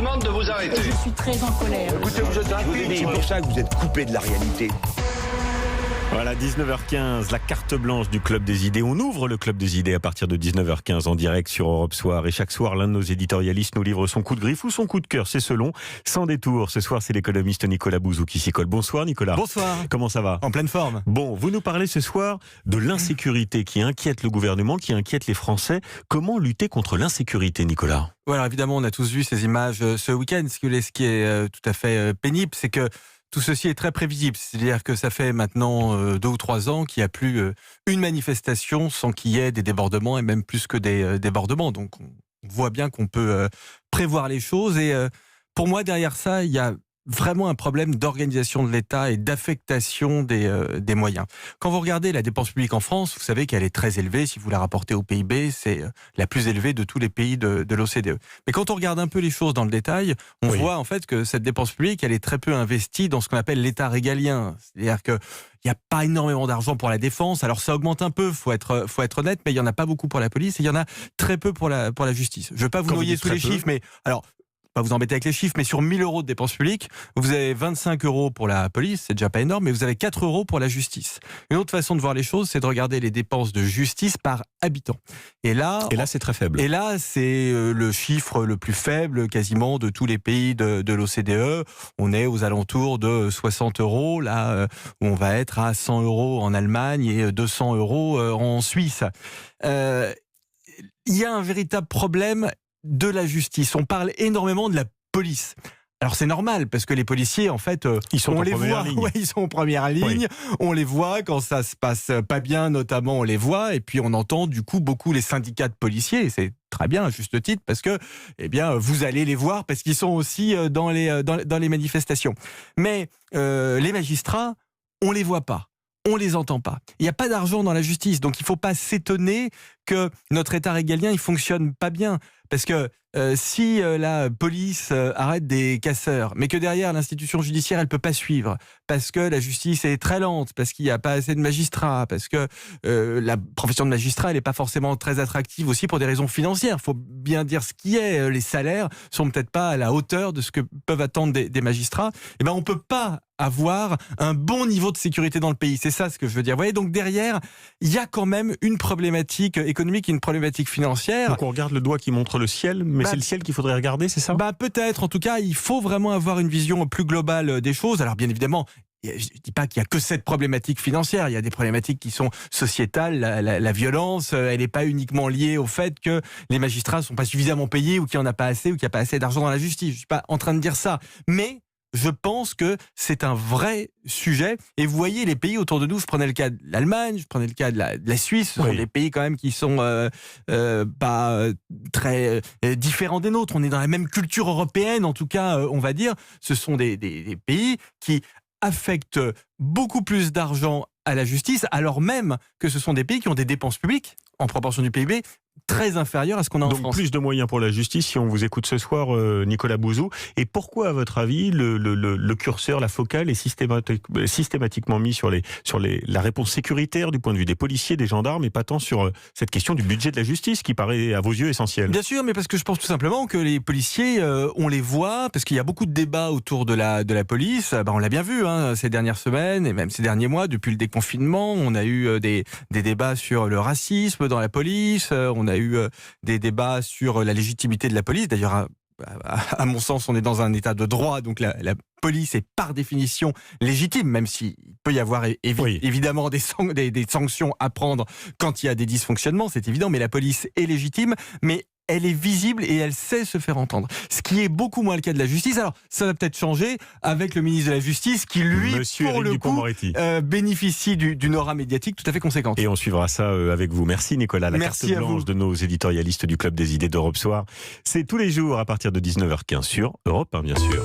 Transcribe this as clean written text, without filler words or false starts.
demande de vous arrêter. Je suis très en colère. Écoutez, vous êtes rapide, c'est pour ça que vous êtes coupé de la réalité. Voilà, 19h15, la carte blanche du Club des Idées. On ouvre le Club des Idées à partir de 19h15 en direct sur Europe Soir. Et chaque soir, l'un de nos éditorialistes nous livre son coup de griffe ou son coup de cœur, c'est selon, sans détour. Ce soir, c'est l'économiste Nicolas Bouzou qui s'y colle. Bonsoir Nicolas. Bonsoir. Comment ça va ? En pleine forme. Bon, vous nous parlez ce soir de l'insécurité qui inquiète le gouvernement, qui inquiète les Français. Comment lutter contre l'insécurité, Nicolas ? Voilà, évidemment, on a tous vu ces images ce week-end. Ce qui est tout à fait pénible, c'est que tout ceci est très prévisible. C'est-à-dire que ça fait maintenant 2 ou 3 ans qu'il n'y a plus une manifestation sans qu'il y ait des débordements et même plus que des débordements. Donc on voit bien qu'on peut prévoir les choses. Et pour moi, derrière ça, il y a vraiment un problème d'organisation de l'État et d'affectation des moyens. Quand vous regardez la dépense publique en France, vous savez qu'elle est très élevée. Si vous la rapportez au PIB, c'est la plus élevée de tous les pays de l'OCDE. Mais quand on regarde un peu les choses dans le détail, on voit en fait que cette dépense publique, elle est très peu investie dans ce qu'on appelle l'État régalien. C'est-à-dire que il n'y a pas énormément d'argent pour la défense. Alors ça augmente un peu, faut être honnête, mais il n'y en a pas beaucoup pour la police et il y en a très peu pour la justice. Je ne vais pas vous noyer sous les chiffres, mais alors, pas vous embêter avec les chiffres, mais sur 1000 euros de dépenses publiques, vous avez 25 euros pour la police, c'est déjà pas énorme, mais vous avez 4 euros pour la justice. Une autre façon de voir les choses, c'est de regarder les dépenses de justice par habitant. Et là, c'est très faible. Et là, c'est le chiffre le plus faible quasiment de tous les pays de l'OCDE. On est aux alentours de 60 euros, là où on va être à 100 euros en Allemagne et 200 euros en Suisse. Il y a un véritable problème de la justice. On parle énormément de la police. Alors c'est normal, parce que les policiers, en fait, ils sont on les voit. Ouais, ils sont en première ligne. Oui. On les voit quand ça se passe pas bien, notamment, on les voit. Et puis on entend du coup beaucoup les syndicats de policiers. Et c'est très bien, à juste titre, parce que, eh bien, vous allez les voir, parce qu'ils sont aussi dans les manifestations. Mais les magistrats, on les voit pas. On les entend pas. Il n'y a pas d'argent dans la justice, donc il ne faut pas s'étonner que notre État régalien il fonctionne pas bien. Parce que si la police arrête des casseurs, mais que derrière l'institution judiciaire elle peut pas suivre, parce que la justice est très lente, parce qu'il n'y a pas assez de magistrats, parce que la profession de magistrat elle n'est pas forcément très attractive aussi pour des raisons financières. Il faut bien dire ce qui est. Les salaires sont peut-être pas à la hauteur de ce que peuvent attendre des magistrats. Et ben on peut pas avoir un bon niveau de sécurité dans le pays. C'est ça ce que je veux dire. Vous voyez, donc derrière, il y a quand même une problématique économique et une problématique financière. Donc on regarde le doigt qui montre le ciel, mais c'est le ciel qu'il faudrait regarder, c'est ça ? Peut-être. En tout cas, il faut vraiment avoir une vision plus globale des choses. Alors bien évidemment, je ne dis pas qu'il n'y a que cette problématique financière, il y a des problématiques qui sont sociétales, la violence, elle n'est pas uniquement liée au fait que les magistrats ne sont pas suffisamment payés ou qu'il n'y en a pas assez ou qu'il n'y a pas assez d'argent dans la justice. Je ne suis pas en train de dire ça, mais je pense que c'est un vrai sujet. Et vous voyez les pays autour de nous, je prenais le cas de l'Allemagne, je prenais le cas de la Suisse, ce sont des pays quand même qui sont pas très différents des nôtres. On est dans la même culture européenne, en tout cas, on va dire. Ce sont des pays qui affectent beaucoup plus d'argent à la justice, alors même que ce sont des pays qui ont des dépenses publiques, en proportion du PIB, très inférieure à ce qu'on a en France. Donc plus de moyens pour la justice, si on vous écoute ce soir, Nicolas Bouzou. Et pourquoi, à votre avis, le curseur, la focale est systématiquement mis sur la réponse sécuritaire du point de vue des policiers, des gendarmes, et pas tant sur cette question du budget de la justice, qui paraît à vos yeux essentielle ? Bien sûr, mais parce que je pense tout simplement que les policiers, on les voit, parce qu'il y a beaucoup de débats autour de la police. On l'a bien vu ces dernières semaines, et même ces derniers mois, depuis le déconfinement, on a eu des débats sur le racisme dans la police, on a eu des débats sur la légitimité de la police. D'ailleurs, à mon sens, on est dans un état de droit, donc la police est par définition légitime, même s'il peut y avoir évidemment des sanctions à prendre quand il y a des dysfonctionnements, c'est évident, mais la police est légitime, mais elle est visible et elle sait se faire entendre. Ce qui est beaucoup moins le cas de la justice. Alors, ça va peut-être changer avec le ministre de la Justice qui, lui, pour le coup, bénéficie d'une aura médiatique tout à fait conséquente. Et on suivra ça avec vous. Merci Nicolas. La carte blanche de nos éditorialistes du Club des Idées d'Europe Soir. C'est tous les jours à partir de 19h15 sur Europe 1, bien sûr.